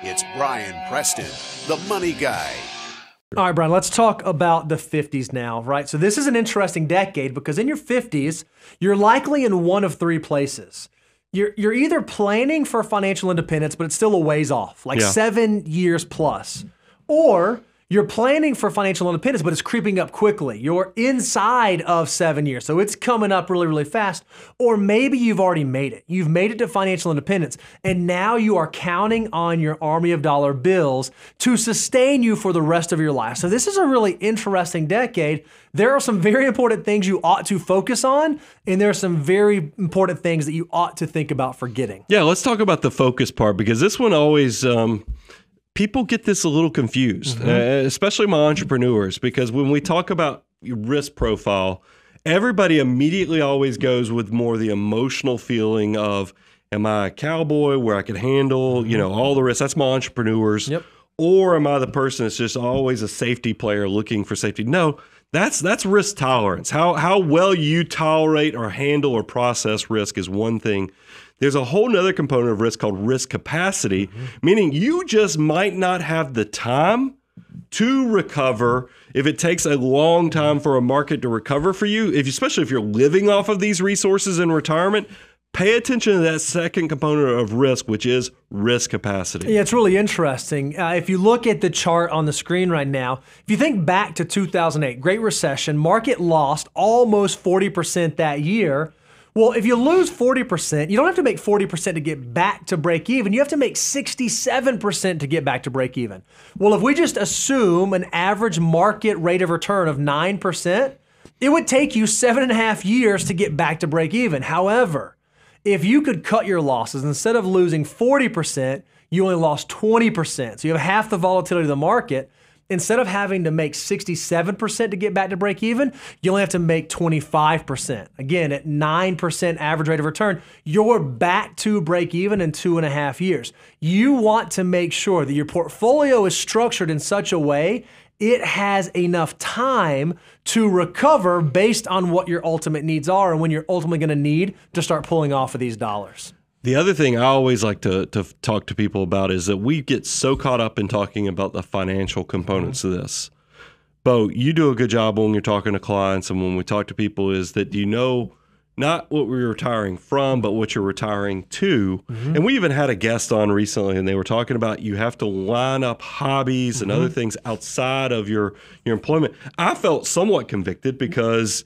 It's Brian Preston, the money guy. All right, Brian, let's talk about the 50s now, right? So this is an interesting decade because in your 50s, you're likely in one of three places. You're either planning for financial independence, but it's still a ways off, like 7 years plus, or you're planning for financial independence, but it's creeping up quickly. You're inside of 7 years, so it's coming up really, really fast. Or maybe you've already made it. You've made it to financial independence, and now you are counting on your army of dollar bills to sustain you for the rest of your life. So this is a really interesting decade. There are some very important things you ought to focus on, and there are some very important things that you ought to think about forgetting. Yeah, let's talk about the focus part, because this one always... people get this a little confused, especially my entrepreneurs, because when we talk about your risk profile, everybody immediately always goes with more the emotional feeling of, am I a cowboy where I can handle, all the risk? That's my entrepreneurs. Yep. Or am I the person that's just always a safety player looking for safety? No, that's risk tolerance. How well you tolerate or handle or process risk is one thing. There's a whole nother component of risk called risk capacity, meaning you just might not have the time to recover if it takes a long time for a market to recover for you, especially if you're living off of these resources in retirement. Pay attention to that second component of risk, which is risk capacity. Yeah, it's really interesting. If you look at the chart on the screen right now, if you think back to 2008, Great Recession, market lost almost 40% that year. Well, if you lose 40%, you don't have to make 40% to get back to break even. You have to make 67% to get back to break even. Well, if we just assume an average market rate of return of 9%, it would take you 7.5 years to get back to break even. However, if you could cut your losses, instead of losing 40%, you only lost 20%. So you have half the volatility of the market. Instead of having to make 67% to get back to break even, you only have to make 25%. Again, at 9% average rate of return, you're back to break even in 2.5 years. You want to make sure that your portfolio is structured in such a way it has enough time to recover based on what your ultimate needs are and when you're ultimately going to need to start pulling off of these dollars. The other thing I always like to talk to people about is that we get so caught up in talking about the financial components of this. Bo, you do a good job when you're talking to clients and when we talk to people is that you know not what we're retiring from, but what you're retiring to. And we even had a guest on recently, and they were talking about you have to line up hobbies and other things outside of your employment. I felt somewhat convicted because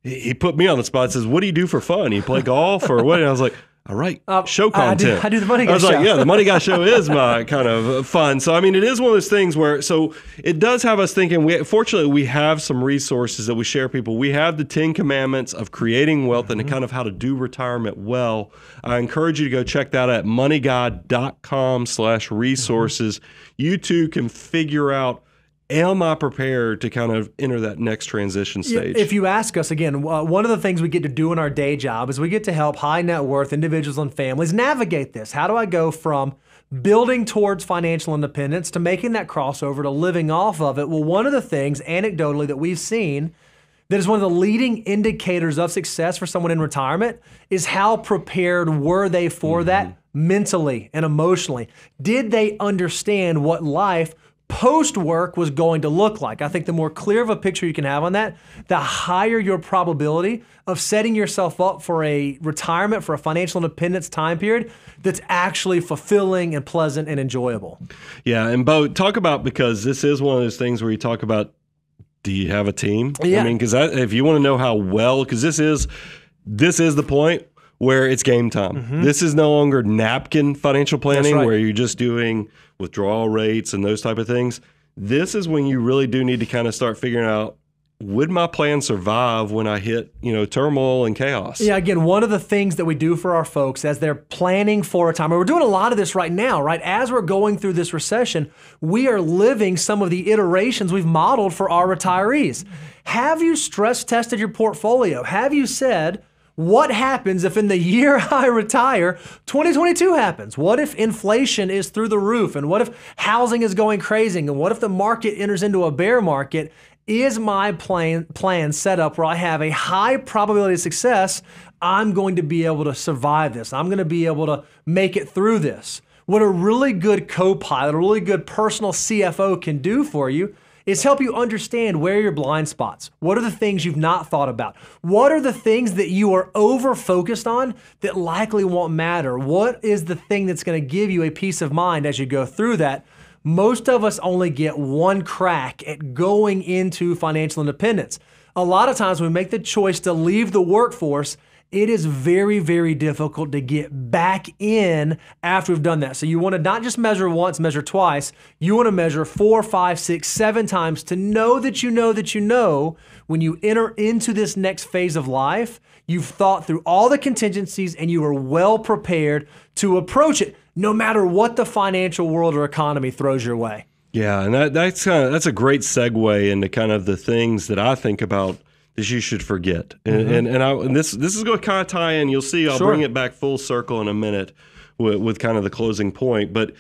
he put me on the spot and says, what do you do for fun? You play golf or what? And I was like, all right, show content. I do the Money Guy I was show. like, yeah, the Money Guy show is my kind of fun. So, I mean, it is one of those things where, so it does have us thinking, fortunately, we have some resources that we share people. We have the 10 commandments of creating wealth and kind of how to do retirement well. I encourage you to go check that out at moneyguy.com/resources. You too can figure out, am I prepared to kind of enter that next transition stage? If you ask us, again, one of the things we get to do in our day job is we get to help high net worth individuals and families navigate this. How do I go from building towards financial independence to making that crossover to living off of it? Well, one of the things anecdotally that we've seen that is one of the leading indicators of success for someone in retirement is how prepared were they for that mentally and emotionally? Did they understand what life post-work was going to look like? I think the more clear of a picture you can have on that, the higher your probability of setting yourself up for a retirement, for a financial independence time period that's actually fulfilling and pleasant and enjoyable. Yeah, and Bo, talk about, because this is one of those things where you talk about, do you have a team? Yeah. I mean, because if you want to know how well, because this is the point where it's game time. This is no longer napkin financial planning where you're just doing withdrawal rates and those type of things. This is when you really do need to kind of start figuring out, would my plan survive when I hit, turmoil and chaos? Yeah, again, one of the things that we do for our folks as they're planning for retirement, we're doing a lot of this right now, right? As we're going through this recession, we are living some of the iterations we've modeled for our retirees. Have you stress tested your portfolio? Have you said, what happens if in the year I retire, 2022 happens? What if inflation is through the roof? And what if housing is going crazy? And what if the market enters into a bear market? Is my plan set up where I have a high probability of success? I'm going to be able to survive this. I'm going to be able to make it through this. What a really good co-pilot, a really good personal CFO can do for you is help you understand where are your blind spots. What are the things you've not thought about? What are the things that you are over-focused on that likely won't matter? What is the thing that's going to give you a peace of mind as you go through that? Most of us only get one crack at going into financial independence. A lot of times when we make the choice to leave the workforce, it is very, very difficult to get back in after we've done that. So you want to not just measure once, measure twice. You want to measure 4, 5, 6, 7 times to know that you know that you know when you enter into this next phase of life, you've thought through all the contingencies and you are well prepared to approach it, no matter what the financial world or economy throws your way. Yeah, and that's a great segue into kind of the things that I think about that you should forget. And this is going to kind of tie in. You'll see I'll bring it back full circle in a minute with kind of the closing point. But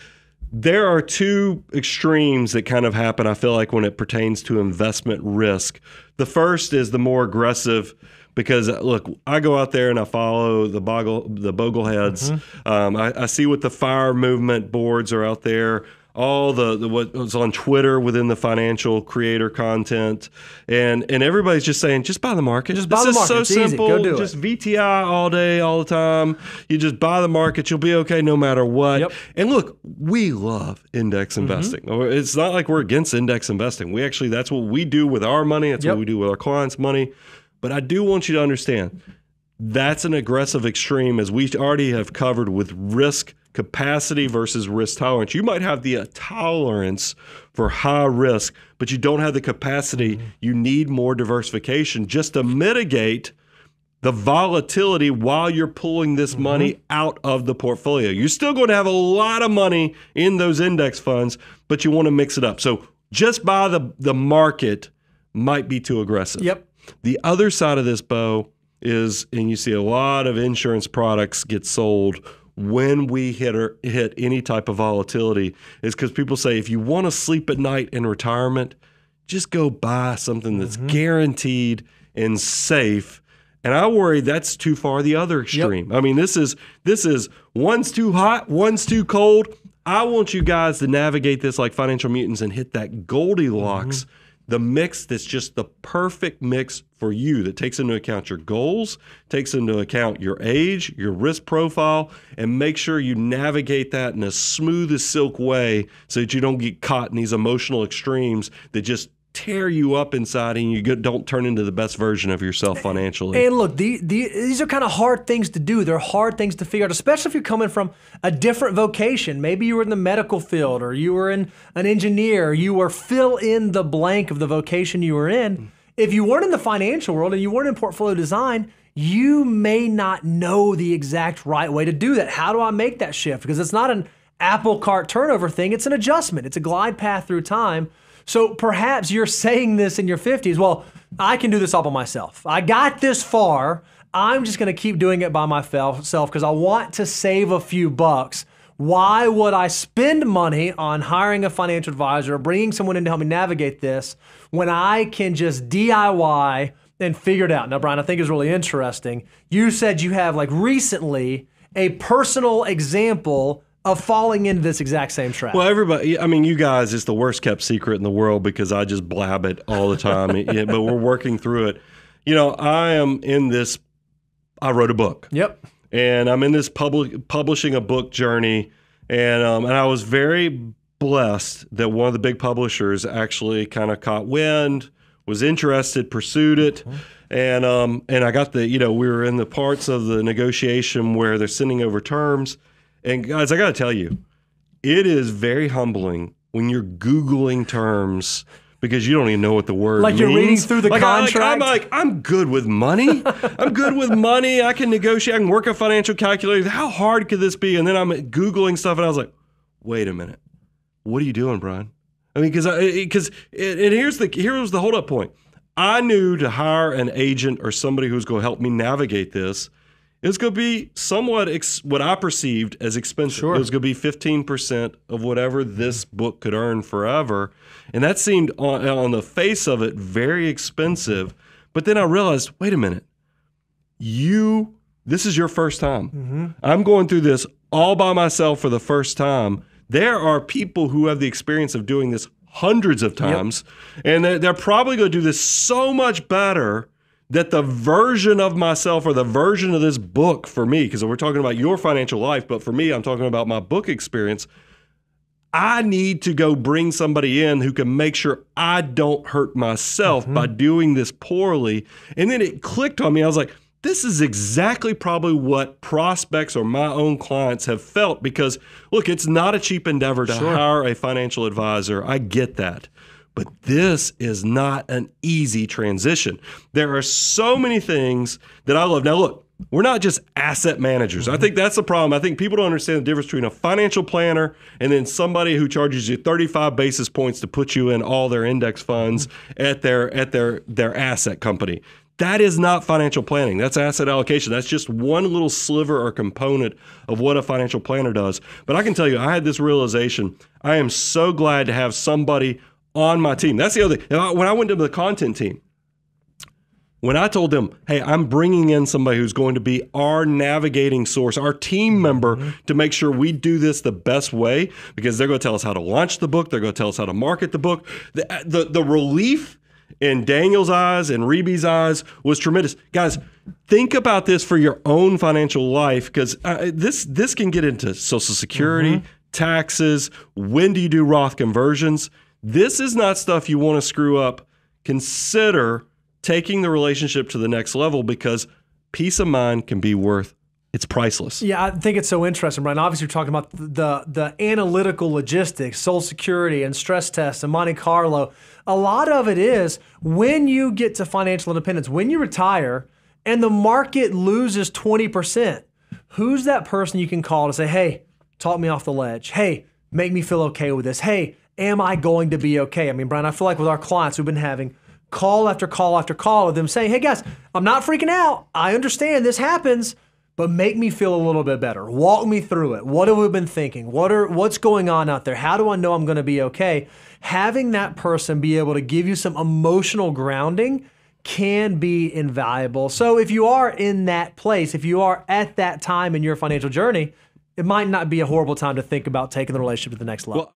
there are two extremes that kind of happen, I feel like, when it pertains to investment risk. The first is the more aggressive, because look, I go out there and I follow the bogleheads. I see what the FIRE movement boards are out there, all the what was on Twitter within the financial creator content, and everybody's just saying, just buy the market. Just buy the market. So it's simple. simple. Go do just it. VTI all day, all the time. You just buy the market. You'll be okay no matter what. Yep. And look, we love index investing. It's not like we're against index investing. We actually, that's what we do with our money. That's what we do with our clients' money. But I do want you to understand, that's an aggressive extreme, as we already have covered with risk capacity versus risk tolerance. You might have the tolerance for high risk, but you don't have the capacity. You need more diversification just to mitigate the volatility while you're pulling this money out of the portfolio. You're still going to have a lot of money in those index funds, but you want to mix it up. So just buy the market might be too aggressive. Yep. The other side of this, Bo, is, and you see a lot of insurance products get sold when we hit any type of volatility, is because people say, if you want to sleep at night in retirement, just go buy something that's guaranteed and safe. And I worry that's too far the other extreme. I mean, this is one's too hot, one's too cold. I want you guys to navigate this like financial mutants and hit that Goldilocks, the mix that's just the perfect mix for you, that takes into account your goals, takes into account your age, your risk profile, and make sure you navigate that in a smooth as silk way so that you don't get caught in these emotional extremes that just tear you up inside and you don't turn into the best version of yourself financially. And look, these are kind of hard things to do. They're hard things to figure out, especially if you're coming from a different vocation. Maybe you were in the medical field, or you were in an engineer, you were fill in the blank of the vocation you were in. If you weren't in the financial world and you weren't in portfolio design, you may not know the exact right way to do that. How do I make that shift? Because it's not an apple cart turnover thing. It's an adjustment. It's a glide path through time. So perhaps you're saying this in your 50s, well, I can do this all by myself. I got this far. I'm just going to keep doing it by myself because I want to save a few bucks. Why would I spend money on hiring a financial advisor or bringing someone in to help me navigate this when I can just DIY and figure it out? Now, Brian, I think it's really interesting. You said you have, like, recently a personal example of falling into this exact same trap. Well, everybody, I mean, you guys, it's the worst kept secret in the world because I just blab it all the time, but we're working through it. You know, I wrote a book. Yep. And I'm in this publishing a book journey, and I was very blessed that one of the big publishers actually kind of caught wind, was interested, pursued it. And I got we were in the parts of the negotiation where they're sending over terms. And guys, I got to tell you, it is very humbling when you're Googling terms because you don't even know what the word means. Like you're reading through the contract? I'm good with money. I'm good with money. I can negotiate. I can work a financial calculator. How hard could this be? And then I'm Googling stuff, and I was like, wait a minute. What are you doing, Brian? I mean, because here's the hold-up point. I knew to hire an agent or somebody who's going to help me navigate this, it's going to be somewhat what I perceived as expensive. Sure. It was going to be 15% of whatever this book could earn forever. And that seemed, on the face of it, very expensive. But then I realized, wait a minute. This is your first time. I'm going through this all by myself for the first time. There are people who have the experience of doing this hundreds of times, and they're probably going to do this so much better that the version of myself or the version of this book for me, because we're talking about your financial life, but for me, I'm talking about my book experience. I need to go bring somebody in who can make sure I don't hurt myself by doing this poorly. And then it clicked on me. I was like, this is exactly probably what prospects or my own clients have felt, because look, it's not a cheap endeavor to hire a financial advisor. I get that. But this is not an easy transition. There are so many things that I love. Now, look, we're not just asset managers. I think that's the problem. I think people don't understand the difference between a financial planner and then somebody who charges you 35 basis points to put you in all their index funds at their asset company. That is not financial planning. That's asset allocation. That's just one little sliver or component of what a financial planner does. But I can tell you, I had this realization. I am so glad to have somebody on my team. That's the other thing. When I went to the content team, when I told them, hey, I'm bringing in somebody who's going to be our navigating source, our team member, to make sure we do this the best way, because they're going to tell us how to launch the book. They're going to tell us how to market the book. The relief in Daniel's eyes and Reeby's eyes was tremendous. Guys, think about this for your own financial life, because this can get into Social Security, taxes. When do you do Roth conversions? This is not stuff you want to screw up. Consider taking the relationship to the next level, because peace of mind can be worth, it's priceless. Yeah, I think it's so interesting, Brian. Obviously, we're talking about the analytical logistics, Social Security and stress tests and Monte Carlo. A lot of it is when you get to financial independence, when you retire and the market loses 20%, who's that person you can call to say, hey, talk me off the ledge. Hey, make me feel okay with this. Hey, am I going to be okay? I mean, Brian, I feel like with our clients, we've been having call after call after call of them saying, hey guys, I'm not freaking out. I understand this happens, but make me feel a little bit better. Walk me through it. What have we been thinking? What's going on out there? How do I know I'm going to be okay? Having that person be able to give you some emotional grounding can be invaluable. So if you are in that place, if you are at that time in your financial journey, it might not be a horrible time to think about taking the relationship to the next level. Well,